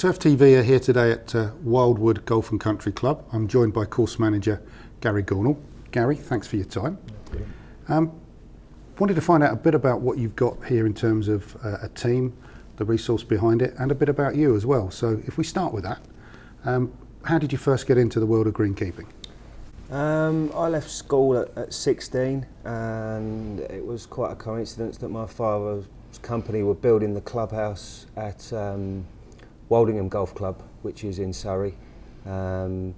Turf TV are here today at Wildwood Golf and Country Club. I'm joined by course manager Gary Gornall. Gary, thanks for your time. Wanted to find out a bit about what you've got here in terms of a team, the resource behind it, and a bit about you as well. So if we start with that, how did you first get into the world of greenkeeping? I left school at 16, and it was quite a coincidence that my father's company were building the clubhouse at Woldingham Golf Club, which is in Surrey, and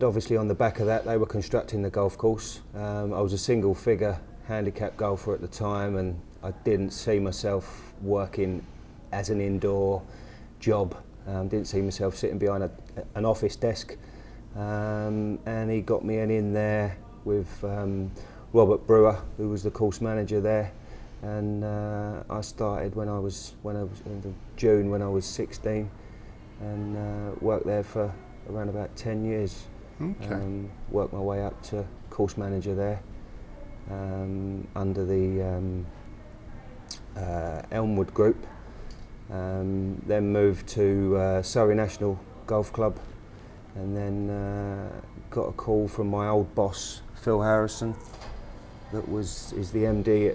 obviously on the back of that they were constructing the golf course. I was a single figure handicap golfer at the time, and I didn't see myself working as an indoor job. Didn't see myself sitting behind an office desk, and he got me in there with Robert Brewer, who was the course manager there, and I started when I was in June when I was 16, and worked there for around about 10 years. Okay. Worked my way up to course manager there, under the Elmwood Group. Then moved to Surrey National Golf Club, and then got a call from my old boss Phil Harrison, that is the MD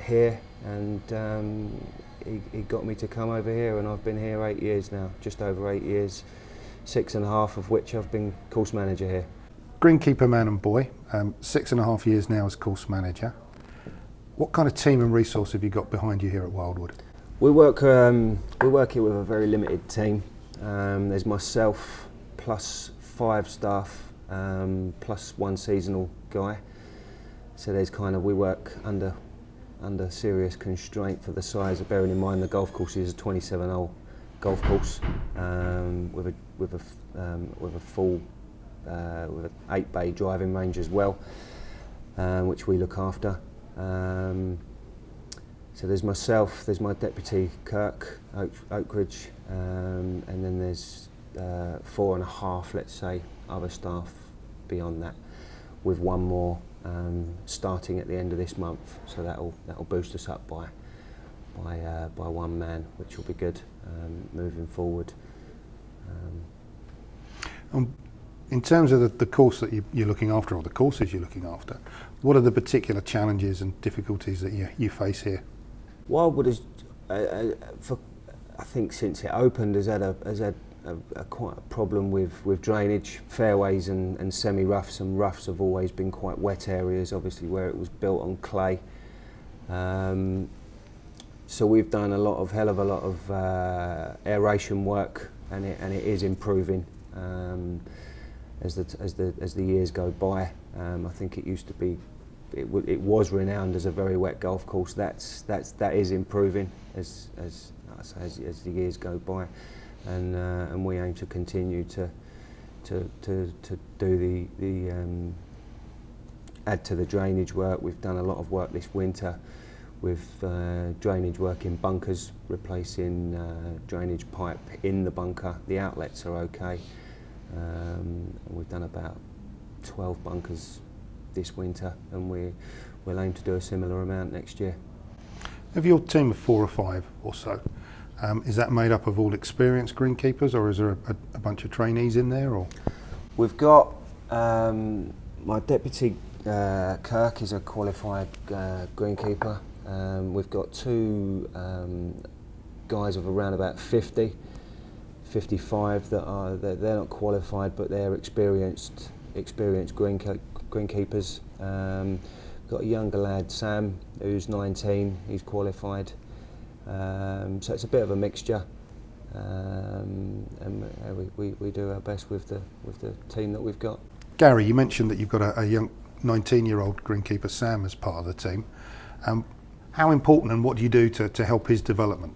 here, and he got me to come over here, and I've been here 8 years now, just over 8 years, 6.5 of which I've been course manager here. Greenkeeper man and boy, 6.5 years now as course manager. What kind of team and resource have you got behind you here at Wildwood? We work here with a very limited team. There's myself plus 5 staff, plus 1 seasonal guy. So we work under serious constraint for the size. Bearing in mind the golf course is a 27-hole golf course, with a full 8-bay driving range as well, which we look after. So there's myself, there's my deputy Kirk Oakridge, and then there's 4.5, let's say, other staff beyond that, with 1 more starting at the end of this month. So that'll boost us up by 1 man, which will be good moving forward. In terms of the course that you're looking after, or the courses you're looking after, what are the particular challenges and difficulties that you face here? Wildwood is, I think since it opened, has had quite a problem with drainage. Fairways and semi-roughs and roughs have always been quite wet areas, obviously where it was built on clay. So we've done a hell of a lot of aeration work, and it is improving as the years go by. I think it used to be. It was renowned as a very wet golf course. That is improving as the years go by, and we aim to continue to do the add to the drainage work. We've done a lot of work this winter with drainage work in bunkers, replacing drainage pipe in the bunker. The outlets are okay. We've done about 12 bunkers this winter, and we'll aim to do a similar amount next year. Have your team of 4 or 5 or so, is that made up of all experienced greenkeepers, or is there a bunch of trainees in there? Or we've got my deputy Kirk is a qualified greenkeeper. We've got 2 guys of around about 50, 55 they're not qualified, but they're experienced greenkeepers. Got a younger lad, Sam, who's 19. He's qualified. So it's a bit of a mixture, and we do our best with the team that we've got. Gary, you mentioned that you've got a young 19-year-old greenkeeper, Sam, as part of the team. How important, and what do you do to help his development?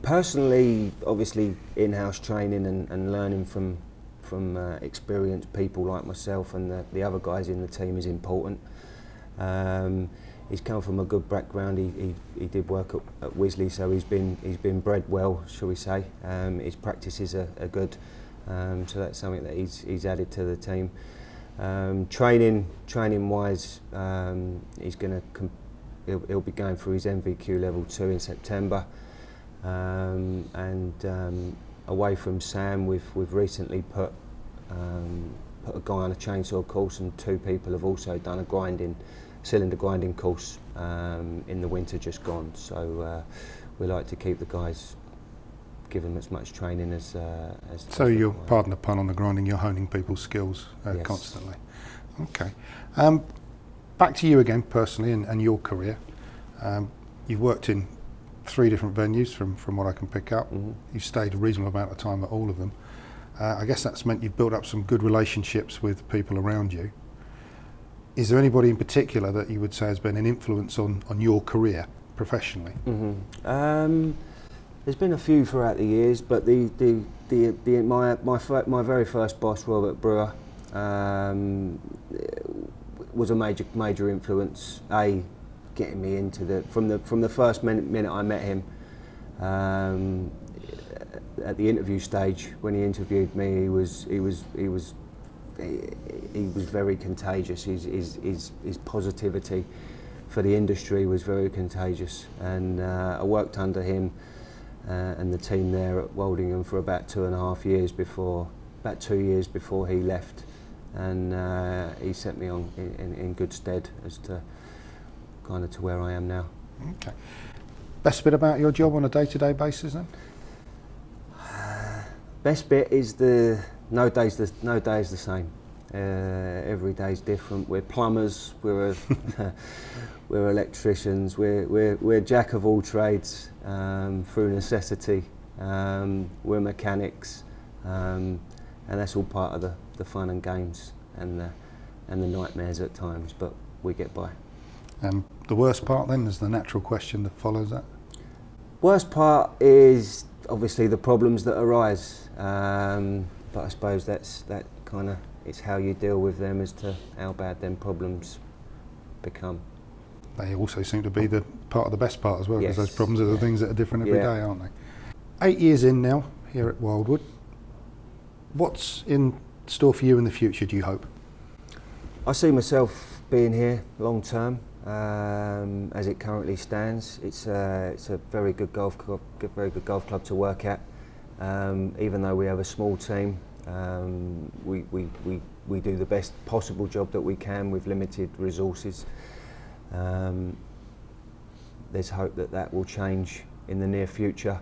Personally, obviously, in-house training and learning from experienced people like myself and the other guys in the team is important. He's come from a good background. He did work at Wisley, so he's been bred well, shall we say. His practices are good, so that's something that he's added to the team. Training wise, he'll be going through his MVQ level 2 in September. and away from Sam, we've recently put a guy on a chainsaw course, and 2 people have also done a cylinder grinding course in the winter just gone. So we like to keep the guys, give them as much training as. So you're, pardon the pun on the grinding, you're honing people's skills Yes. constantly. Okay. Back to you again personally and your career. You've worked in 3 different venues from what I can pick up. Mm-hmm. You've stayed a reasonable amount of time at all of them. I guess that's meant you've built up some good relationships with people around you. Is there anybody in particular that you would say has been an influence on your career professionally? Mm-hmm. There's been a few throughout the years, but my very first boss, Robert Brewer, was a major influence. Getting me into from the first minute I met him. At the interview stage, when he interviewed me, he was very contagious. His positivity for the industry was very contagious, and I worked under him and the team there at Woldingham for about 2.5 years about 2 years before he left, and he set me on in good stead as to kind of to where I am now. Okay. Best bit about your job on a day-to-day basis then? Best bit is no day's the same. Every day's different. We're plumbers. We're electricians. We're jack of all trades through necessity. We're mechanics, and that's all part of the fun and games and the nightmares at times. But we get by. The worst part then is the natural question that follows that. Worst part is obviously the problems that arise, but I suppose it's how you deal with them as to how bad them problems become. They also seem to be the part of the best part as well, because Yes. those problems are the things that are different every Yeah. day, aren't they? 8 years in now here at Wildwood. What's in store for you in the future, do you hope? I see myself being here long term. As it currently stands, it's a very good golf club to work at. Even though we have a small team, we do the best possible job that we can with limited resources. There's hope that will change in the near future,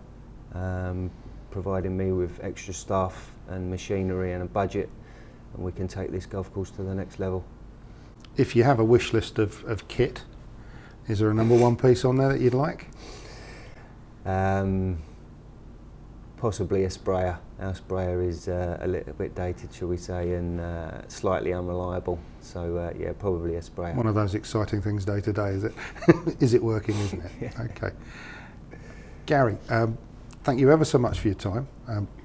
providing me with extra staff and machinery and a budget, and we can take this golf course to the next level. If you have a wish list of kit, is there a number 1 piece on there that you'd like? Possibly a sprayer. Our sprayer is a little bit dated, shall we say, and slightly unreliable. So yeah, probably a sprayer. One of those exciting things day to day, is it? Is it working, isn't it? Yeah. Okay. Gary, thank you ever so much for your time.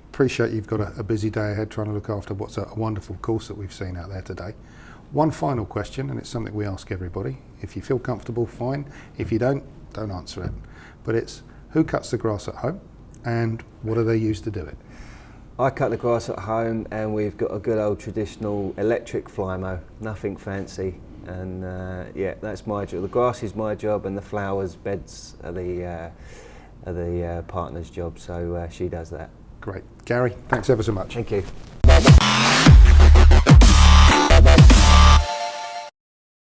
Appreciate you've got a busy day ahead trying to look after what's a wonderful course that we've seen out there today. One final question, and it's something we ask everybody. If you feel comfortable, fine. If you don't answer it. But it's, who cuts the grass at home, and what do they use to do it? I cut the grass at home, and we've got a good old traditional electric flymo, nothing fancy. And yeah, that's my job. The grass is my job, and the flowers, beds are the partner's job. So she does that. Great. Gary, thanks ever so much. Thank you.